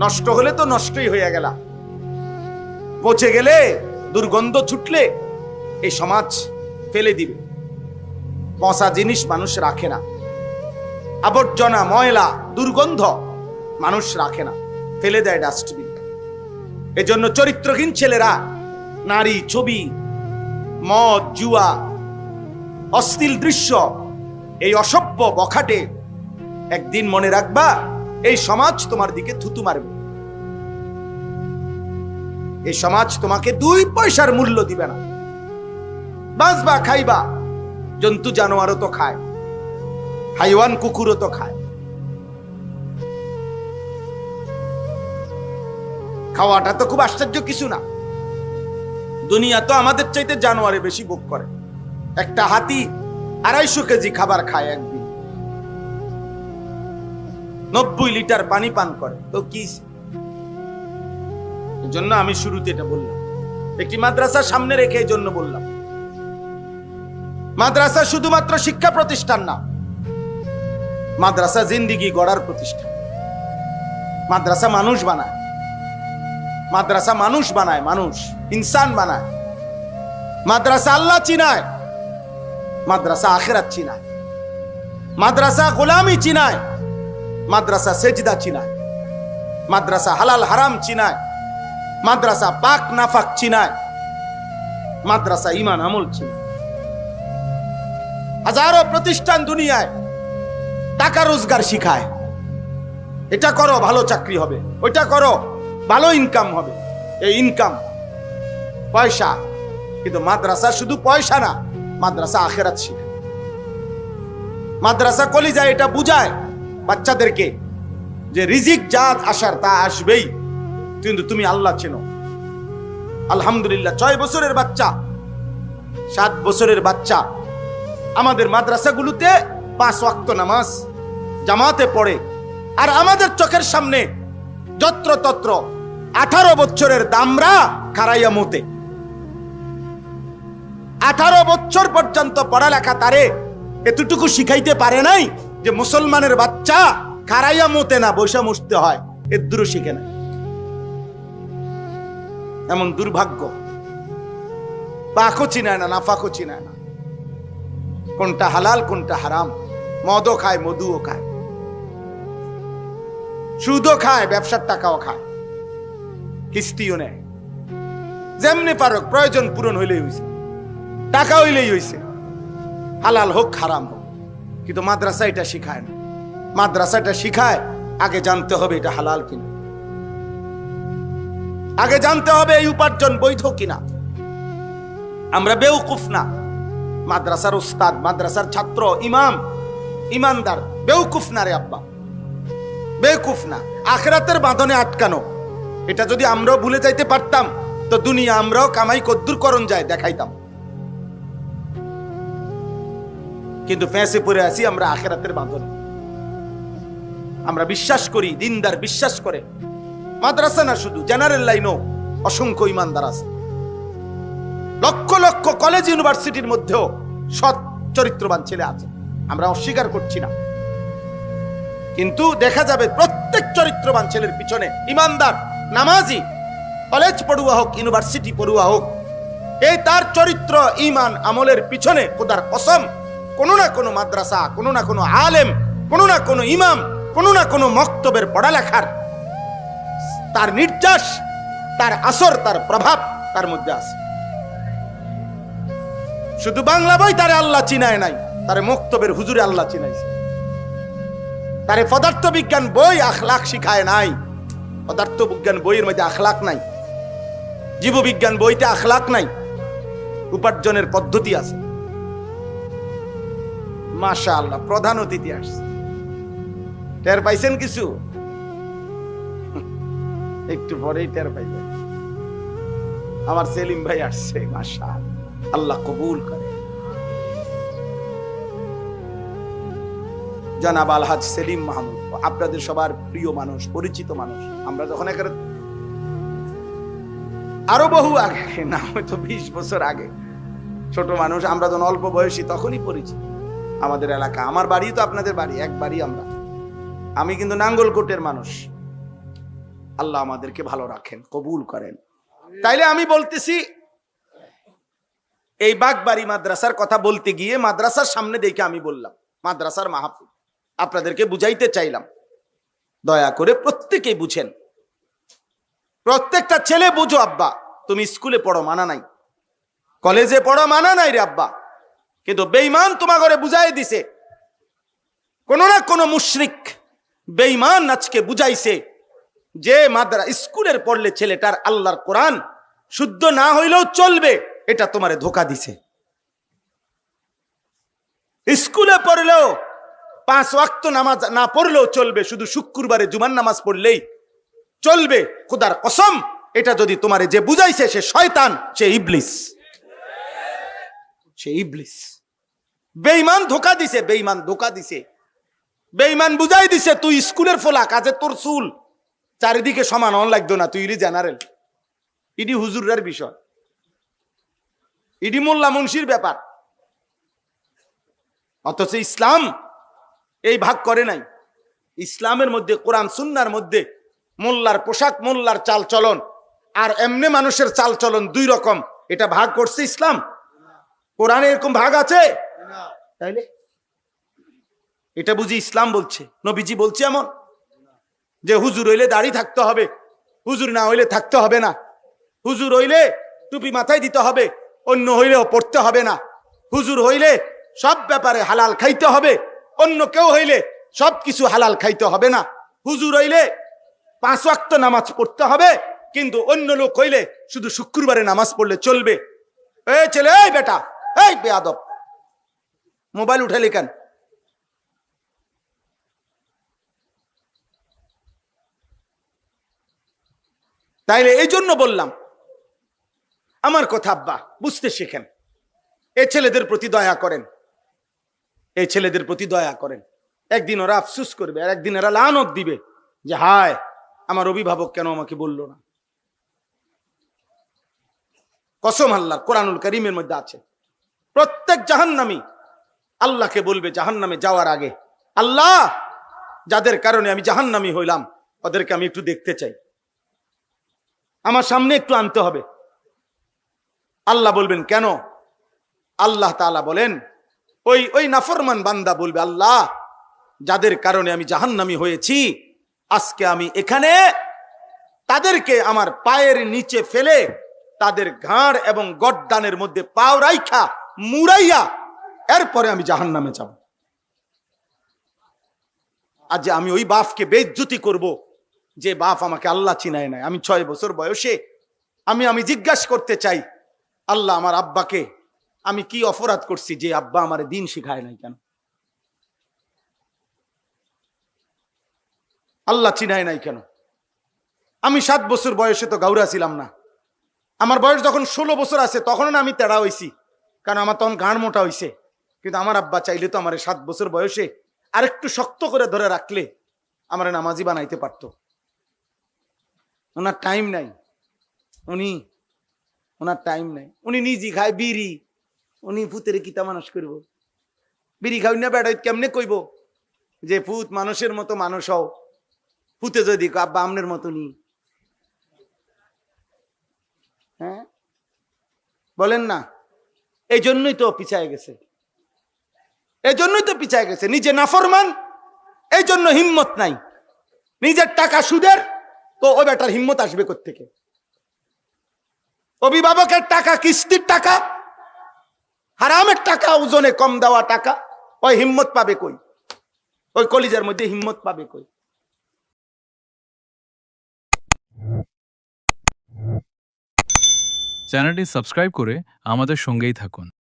নষ্ট হলে তো নষ্টই হয়ে গেল, পচে গেলে, দুর্গন্ধ ছুটলে এই সমাজ ফেলে দিবে। পচা জিনিস মানুষ রাখে না, আবর্জনা, ময়লা, দুর্গন্ধ মানুষ রাখে না, ফেলে দেয় ডাস্টবিন। এজন্য চরিত্রহীন ছেলেরা নারী, ছবি, মদ, জুয়া, অশ্লীল দৃশ্য, এই অসভ্য বখাটে, একদিন মনে রাখবা এই সমাজ তোমার দিকে থুতু মারবে। এই সমাজ তোমাকে 2 পয়সার মূল্য দিবে না। বাঁচবা, খাইবা, জন্তু জানোয়ারও তো খায়, হাইওয়ান কুকুরও তো খায়। খাওয়াটা তো খুব আশ্চর্য কিছু না। দুনিয়া তো আমাদের চাইতে জানোয়ারে বেশি ভোগ করে। একটা হাতি 250 কেজি খাবার খায় একদিন, 90 লিটার পানি পান করে, তো কি? এজন্য আমি শুরুতে এটা বললাম, একটি মাদ্রাসা সামনে রেখে এই জন্য বললাম, মাদ্রাসা শুধুমাত্র শিক্ষা প্রতিষ্ঠান না, মাদ্রাসা জিন্দেগি গড়ার প্রতিষ্ঠান। মাদ্রাসা মানুষ বানায়, মাদ্রাসা মানুষ বানায়, মানুষ, ইনসান বানায়। মাদ্রাসা আল্লাহ চিনায়, মাদ্রাসা আখিরাত চিনায়, মাদ্রাসা গোলামি চিনায়, মাদ্রাসা সেজদা চিনায়, মাদ্রাসা হালাল হারাম চিনায়, মাদ্রাসা পাক নাফাক চিনায়, মাদ্রাসা ঈমান আমল চিনায়। হাজারো প্রতিষ্ঠান দুনিয়ায় টাকা রোজগার শিখায়, এটা করো ভালো চাকরি হবে, ওইটা করো ভালো ইনকাম হবে, এই ইনকাম পয়সা। কিন্তু মাদ্রাসা শুধু পয়সা না, মাদ্রাসা আখিরাত শিখায়। মাদ্রাসা কলিজায় এটা বুঝায় বাচ্চাদেরকে যে রিজিক যা আসার তা আসবেই, কিন্তু তুমি আল্লাহ চেনো। আলহামদুলিল্লাহ 6 বছরের বাচ্চা, 7 বছরের বাচ্চা আমাদের মাদ্রাসাগুলোতে 5 ওয়াক্ত নামাজ জামাতে পড়ে। আর আমাদের চোখের সামনে যত্রতত্র 18 বছরের দামরা খারাইয়া মতে। 18 বছর পর্যন্ত পড়ালেখা তারে এতটুকু শিখাইতে পারে নাই যে মুসলমানের বাচ্চা খারাইয়া মতে না, বৈশা মুছতে হয়, এর দূর শিখে না। এমন দুর্ভাগ্য, পাকও চিনায় না, নাফাকও চিনায় না, কোনটা হালাল কোনটা হারাম। মদও খায়, মধুও খায়, সুদও খায়, ব্যবসার টাকাও খায়, কিস্তিও নেয়। যেমনি পারক প্রয়োজন পূরণ হইলেই হইছে, টাকা হইলেই হইছে, হালাল হোক হারাম হোক। কিন্তু মাদ্রাসা এটা শিখায় না। মাদ্রাসা এটা শিখায় আগে জানতে হবে এটা হালাল কিনা, আগে জানতে হবে এই উপার্জন বৈধ কিনা। আমরা বেউকুফ না, মাদ্রাসার উস্তাদ, মাদ্রাসার ছাত্র, ইমাম, ইমানদার বেউকুফ না রে আব্বা, বেউকুফ না। আখিরাতের বাঁধনে আটকানো, এটা যদি আমরাও ভুলে যাইতে পারতাম তো দুনিয়া আমরাও কামাই কদ্দুর করণ যায় দেখাইতাম। কিন্তু ফেঁসে পড়ে আছি আমরা আখিরাতের বাঁধনে। আমরা বিশ্বাস করি, দিনদার বিশ্বাস করে। মাদ্রাসা না শুধু, জেনারেল লাইনও অসংখ্য ইমানদার আছে। লক্ষ লক্ষ কলেজ ইউনিভার্সিটির মধ্যেও সৎ চরিত্রবান ছেলে আছে, আমরা অস্বীকার করছি না। কিন্তু দেখা যাবে প্রত্যেক চরিত্রবান ছেলের পিছনে, ইমানদার, নামাজি, কলেজ পড়ুয়া হোক, ইউনিভার্সিটি পড়ুয়া হোক, এই তার চরিত্র, ঈমান, আমলের পিছনে খোদার কসম কোনো না কোনো মাদ্রাসা, কোনো না কোনো আলেম, কোনো না কোনো ইমাম, কোনো না কোনো মক্তবের পড়ালেখার তার নির্যাস, তার আসর, তার প্রভাব তার মধ্যে আছে। শুধু বাংলা বই তারে আল্লাহ চিনায় নাই, তারে মক্তবের হুজুরে আল্লাহ চিনাইছে। তারে পদার্থ বিজ্ঞান বই আখলাক শিখায় নাই। পদার্থ বিজ্ঞান বইয়ের মধ্যে আখলাক নাই, জীববিজ্ঞান বইতে আখলাক নাই। উপার্জনের পদ্ধতি আছে। মাশাআল্লাহ, প্রধান অতিথি আসছে, টের পাইছেন কিছু? একটু পরেই টের পাইবেন। আমার সেলিম ভাই আসছে, মাশাআল্লাহ, আল্লাহ কবুল করে। জনাব আলহাজ সেলিম মাহমুদ, আপনাদের সবার প্রিয় মানুষ, পরিচিত মানুষ। আমরা যখন আরো বহু আগে, না হয়তো 20 বছর আগে, ছোট মানুষ, আমরা যখন অল্প বয়সী তখনই পরিচিত। আমাদের এলাকা, আমার বাড়ি তো আপনাদের বাড়ি, এক বাড়ি আমরা। আমি কিন্তু নাঙ্গলকোটের মানুষ, আল্লাহ আমাদেরকে ভালো রাখেন, কবুল করেন। তাইলে আমি বলতেছি, এই বাগবাড়ি মাদ্রাসার কথা বলতে গিয়ে মাদ্রাসার সামনে দেখে আমি বললাম মাদ্রাসার মাহফিল, আপনাদেরকে বুঝাইতে চাইলাম। দয়া করে প্রত্যেকেই বুঝেন, প্রত্যেকটা ছেলে বুঝো। আব্বা তুমি স্কুলে পড়ো মানা নাই, কলেজে পড়ো মানা নাই রে আব্বা, কিন্তু বেঈমান তোমার ঘরে বুঝাই দিছে। কোন না কোন মুশরিক বেঈমান আজকে বুঝাইছে যে স্কুলের পড়লে ছেলেটার আল্লাহর কোরআন শুদ্ধ না হইলেও চলবে, এটা তোমারে ধোকা দিছে। স্কুলে পড়লেও 5 ওয়াক্ত নামাজ না পড়লেও চলবে, শুধু শুক্রবারে জুমার নামাজ পড়লেই চলবে। খোদার কসম, এটা যদি তোমারে যে বুঝাইছে সে শয়তান, সে ইবলিস, সে ইবলিস। বেঈমান ধোকা দিছে, বেঈমান ধোকা দিছে, বেঈমান বুঝাই দিছে তুই স্কুলের ফোলা, কাজে তোর চুল চারিদিকে সমান হন লাগতো না, তুই ইডি জেনারেল, ইডি হুজুরের বিষয়, ইডি মোল্লা মুন্সির ব্যাপার। অথচ ইসলাম এই ভাগ করে নাই। ইসলামের মধ্যে, কোরআন সুন্নাহর মধ্যে মোল্লার পোশাক, মোল্লার চাল চলন আর এমনি মানুষের চাল চলন 2 রকম, এটা ভাগ করছে ইসলাম? কোরআনে এরকম ভাগ আছে? তাইলে এটা বুঝি ইসলাম বলছে, নবীজি বলছে এমন যে হুজুর হইলে দাড়ি থাকতে হবে, হুজুর না হইলে থাকতে হবে না, হুজুর হইলে টুপি মাথায় দিতে হবে, অন্য হইলেও পড়তে হবে না, হুজুর হইলে সব ব্যাপারে হালাল খাইতে হবে, অন্য কেউ হইলে সব কিছু হালাল খাইতে হবে না, হুজুর হইলে 5 ওয়াক্ত নামাজ পড়তে হবে, কিন্তু অন্য লোক হইলে শুধু শুক্রবারে নামাজ পড়লে চলবে। এই ছেলে, এই বেটা, এই বেয়াদব, মোবাইল উঠাইলে কেন? তাইলে এই জন্য বললাম, আমার কথা আব্বা বুঝতে শেখেন, এই ছেলেদের প্রতি দয়া করেন, এই ছেলেদের প্রতি দয়া করেন। একদিন ওরা আফসুস করবে, আর একদিন এরা লানত দিবে যে হায় আমার অভিভাবক কেন আমাকে বলল না। কসম আল্লাহর, কোরআনুল কারীমের মধ্যে আছে, প্রত্যেক জাহান্নামী আল্লাহকে বলবে জাহান্নামে যাওয়ার আগে, আল্লাহ যাদের কারণে আমি জাহান্নামী হইলাম ওদেরকে আমি একটু দেখতে চাই, আমার সামনে একটু আনতে হবে। আল্লাহ বলবেন কেন? আল্লাহ তাআলা বলেন, ওই নাফরমান বান্দা বলবে, আল্লাহ যাদের কারণে আমি জাহান্নামী হয়েছি, আজকে আমি এখানে তাদেরকে আমার পায়ের নিচে ফেলে তাদের ঘাড় এবং গর্দানের মধ্যে পাও রাইখা মুড়াইয়া এরপরে আমি জাহান্নামে যাব। আজ আমি ওই বাপকে বেইজ্জতি করব যে বাপ আমাকে আল্লাহ চিনায় নাই। আমি 6 বছর বয়সে আমি জিজ্ঞাসা করতে চাই, আল্লাহ আমার আব্বাকে আমি কি অপরাধ করছি যে আব্বা আমার দিন শিখায় নাই কেন? আল্লাহ চিনায় নাই কেন? আমি 7 বছর বয়সে তো গাউরা ছিলাম না, আমার বয়স যখন 16 বছর আছে তখন আমি তেড়া হইছি, কারণ আমার তখন গাঁড় মোটা হইছে। কিন্তু আমার আব্বা চাইলে তো আমার 7 বছর বয়সে আরেকটু শক্ত করে ধরে রাখলে আমার নামাজি বানাইতে পারতো। ওনার টাইম নাই, ওনার টাইম নাই, উনি নিজে খায় বিড়ি, উনি ফুতের কিতা মানুষ করব? বিড়ি খাই না বেড়াই কেমনে কইব যে ফুত মানুষের মতো মানুষ হও, ফুতে যদি আব্বা আমনের মতো নি? হ্যাঁ বলেন না? এই জন্যই তো পিছায় গেছে, এই জন্যই তো পিছায় গেছে। নিজে নাফরমান, এই জন্য হিম্মত নাই। নিজের টাকা সুদের, তো ওই বেটার হিম্মত আসবে কোত্থেকে? অভিভাবকের টাকা, কিস্তির টাকা, হারামের টাকা, ওজনে কম দেওয়া টাকা, ওই হিম্মত পাবে কই? ওই কলিজার মধ্যে হিম্মত পাবে কই? চ্যানেলটি সাবস্ক্রাইব করে আমাদের সঙ্গেই থাকুন।